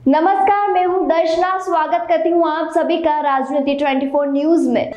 नमस्कार, मैं हूं दर्शना। स्वागत करती हूं आप सभी का राजनीति 24 न्यूज में।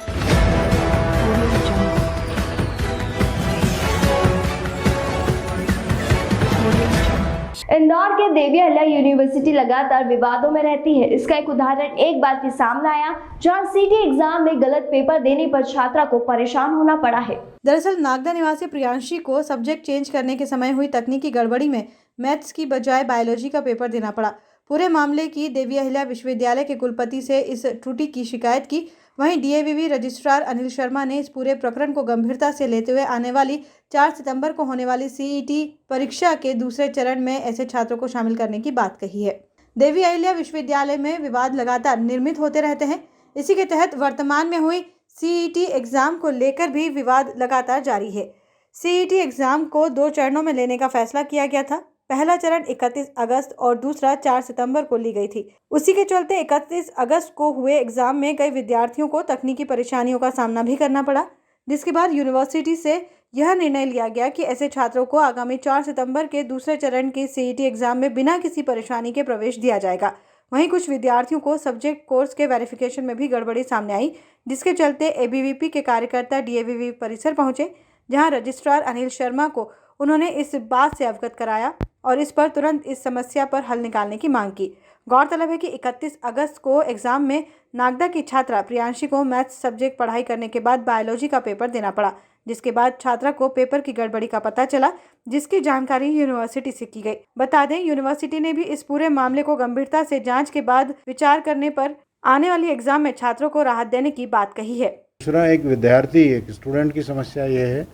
इंदौर के देवी अहिल्या यूनिवर्सिटी लगातार विवादों में रहती है। इसका एक उदाहरण एक बार फिर सामने आया, जहां सीटी एग्जाम में गलत पेपर देने पर छात्रा को परेशान होना पड़ा है। दरअसल नागदा निवासी प्रियांशी को सब्जेक्ट चेंज करने के समय हुई तकनीकी गड़बड़ी में मैथ्स की बजाय बायोलॉजी का पेपर देना पड़ा। पूरे मामले की देवी अहिल्या विश्वविद्यालय के कुलपति से इस त्रुटि की शिकायत की। वहीं डीएवीवी रजिस्ट्रार अनिल शर्मा ने इस पूरे प्रकरण को गंभीरता से लेते हुए आने वाली 4 सितंबर को होने वाली सीईटी परीक्षा के दूसरे चरण में ऐसे छात्रों को शामिल करने की बात कही है। देवी अहिल्या विश्वविद्यालय में विवाद लगातार निर्मित होते रहते हैं। इसी के तहत वर्तमान में हुई सीईटी एग्जाम को लेकर भी विवाद लगातार जारी है। सीईटी एग्जाम को 2 चरणों में लेने का फैसला किया गया था। पहला चरण 31 अगस्त और दूसरा 4 सितंबर को ली गई थी। उसी के चलते 31 अगस्त को हुए एग्जाम में कई विद्यार्थियों को तकनीकी परेशानियों का सामना भी करना पड़ा, जिसके बाद यूनिवर्सिटी से यह निर्णय लिया गया कि ऐसे छात्रों को आगामी 4 सितंबर के दूसरे चरण की सीईटी एग्जाम में बिना किसी परेशानी के प्रवेश दिया जाएगा। वहीं कुछ विद्यार्थियों को सब्जेक्ट कोर्स के वेरिफिकेशन में भी गड़बड़ी सामने आई, जिसके चलते एबीवीपी के कार्यकर्ता डीएवीवी परिसर पहुंचे, जहां रजिस्ट्रार अनिल शर्मा को उन्होंने इस बात से अवगत कराया और इस पर तुरंत इस समस्या पर हल निकालने की मांग की। गौरतलब है कि 31 अगस्त को एग्जाम में नागदा की छात्रा प्रियांशी को मैथ्स सब्जेक्ट पढ़ाई करने के बाद बायोलॉजी का पेपर देना पड़ा, जिसके बाद छात्रा को पेपर की गड़बड़ी का पता चला, जिसकी जानकारी यूनिवर्सिटी से की गई। बता दें, यूनिवर्सिटी ने भी इस पूरे मामले को गंभीरता से जांच के बाद विचार करने पर आने वाली एग्जाम में छात्रों को राहत देने की बात कही है। दूसरा, एक स्टूडेंट की समस्या ये है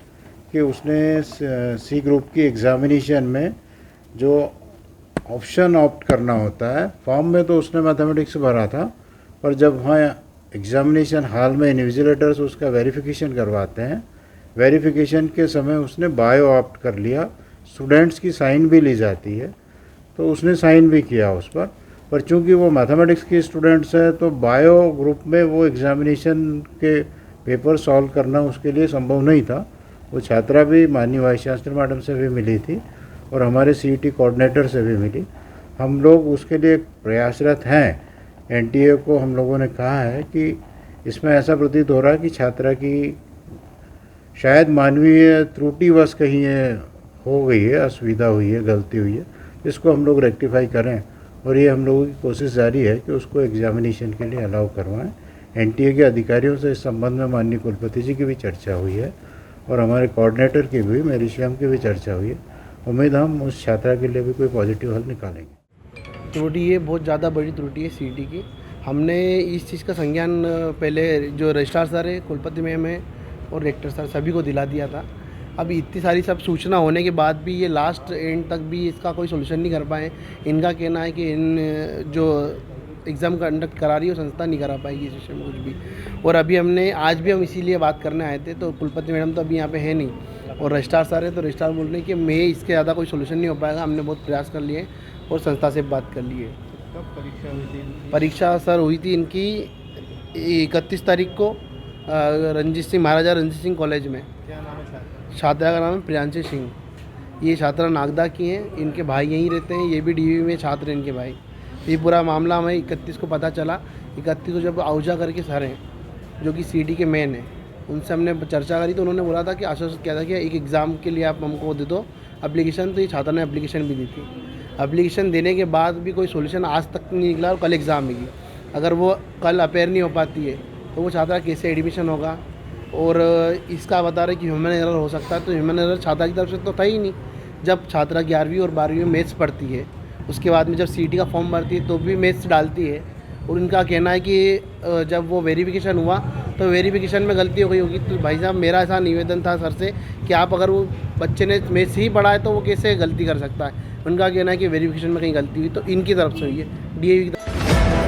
कि उसने सी ग्रुप की एग्जामिनेशन में जो ऑप्शन ऑप्ट करना होता है, फॉर्म में तो उसने मैथमेटिक्स भरा था, पर जब वहाँ एग्जामिनेशन हॉल में इन्विजिलेटर्स उसका वेरिफिकेशन करवाते हैं, वेरिफिकेशन के समय उसने बायो ऑप्ट कर लिया। स्टूडेंट्स की साइन भी ली जाती है, तो उसने साइन भी किया उस पर चूंकि वो मैथमेटिक्स की स्टूडेंट्स है, तो बायो ग्रुप में वो एग्जामिनेशन के पेपर सॉल्व करना उसके लिए संभव नहीं था। वो छात्रा भी माननीय वाइस चांसलर मैडम से भी मिली थी और हमारे सीईटी कोऑर्डिनेटर से भी मिली। हम लोग उसके लिए प्रयासरत हैं। एनटीए को हम लोगों ने कहा है कि इसमें ऐसा प्रतीत हो रहा है कि छात्रा की शायद मानवीय त्रुटिवश कहीं हो गई है, असुविधा हुई है, गलती हुई है, इसको हम लोग रेक्टिफाई करें और ये हम लोगों की कोशिश जारी है कि उसको एग्जामिनेशन के लिए अलाउ करवाएं। एनटीए के अधिकारियों से इस संबंध में माननीय कुलपति जी की भी चर्चा हुई है और हमारे कोऑर्डिनेटर की भी, मेरी श्याम की भी चर्चा हुई है। उम्मीद हम उस छात्रा के लिए भी कोई पॉजिटिव हल निकालेंगे। त्रुटि ये बहुत ज़्यादा बड़ी त्रुटि है सीईटी की। हमने इस चीज़ का संज्ञान पहले जो रजिस्ट्रार सर है, कुलपति मैम है और रेक्टर सर सभी को दिला दिया था। अब इतनी सारी सब सूचना होने के बाद भी ये लास्ट एंड तक भी इसका कोई सोल्यूशन नहीं कर पाए। इनका कहना है कि इन जो एग्ज़ाम कंडक्ट करा रही है संस्था नहीं करा पाएगी इस विषय में कुछ भी। और अभी आज भी हम इसीलिए बात करने आए थे, तो कुलपति मैडम तो अभी यहाँ पे है नहीं और रजिस्ट्रार सर है, तो रजिस्ट्रार बोल रहे हैं कि मैं इसके ज़्यादा कोई सोल्यूशन नहीं हो पाएगा। हमने बहुत प्रयास कर लिए और संस्था से बात कर ली है। कब परीक्षा हुई थी? परीक्षा सर हुई थी इनकी 31 तारीख को महाराजा रंजीत सिंह कॉलेज में। क्या नाम है छात्रा? छात्रा का नाम है प्रियांशी सिंह। ये छात्रा नागदा की हैं, इनके भाई यहीं रहते हैं, ये भी डीवी में छात्र हैं इनके भाई। ये पूरा मामला हमें 31 को पता चला। 31 को जब आहूजा करके सर हैं जो कि सीटी के मेन हैं, उनसे हमने चर्चा करी तो उन्होंने बोला था कि आश्वासन किया था कि एक एग्ज़ाम के लिए आप हमको दे दो एप्लीकेशन। तो ये छात्रा ने एप्लीकेशन भी दी थी। एप्लीकेशन देने के बाद भी कोई सोल्यूशन आज तक नहीं निकला और कल एग्ज़ाम है। अगर वो कल अपेयर नहीं हो पाती है तो वो छात्रा कैसे एडमिशन होगा। और इसका बता रहे कि ह्यूमन एरर हो सकता है, तो ह्यूमन एरर छात्रा की तरफ से तो था ही नहीं। जब छात्रा 11वीं और 12वीं में मैथ्स पढ़ती है, उसके बाद में जब सीईटी का फॉर्म भरती है तो भी मैथ्स डालती है। और उनका कहना है कि जब वो वेरिफिकेशन हुआ तो वेरिफिकेशन में गलती हो गई होगी। तो भाई साहब, मेरा ऐसा निवेदन था सर से कि आप अगर वो बच्चे ने मैथ्स ही पढ़ा है तो वो कैसे गलती कर सकता है। उनका कहना है कि वेरिफिकेशन में कहीं गलती हुई तो इनकी तरफ से हुई है, डीएवी की तरफ।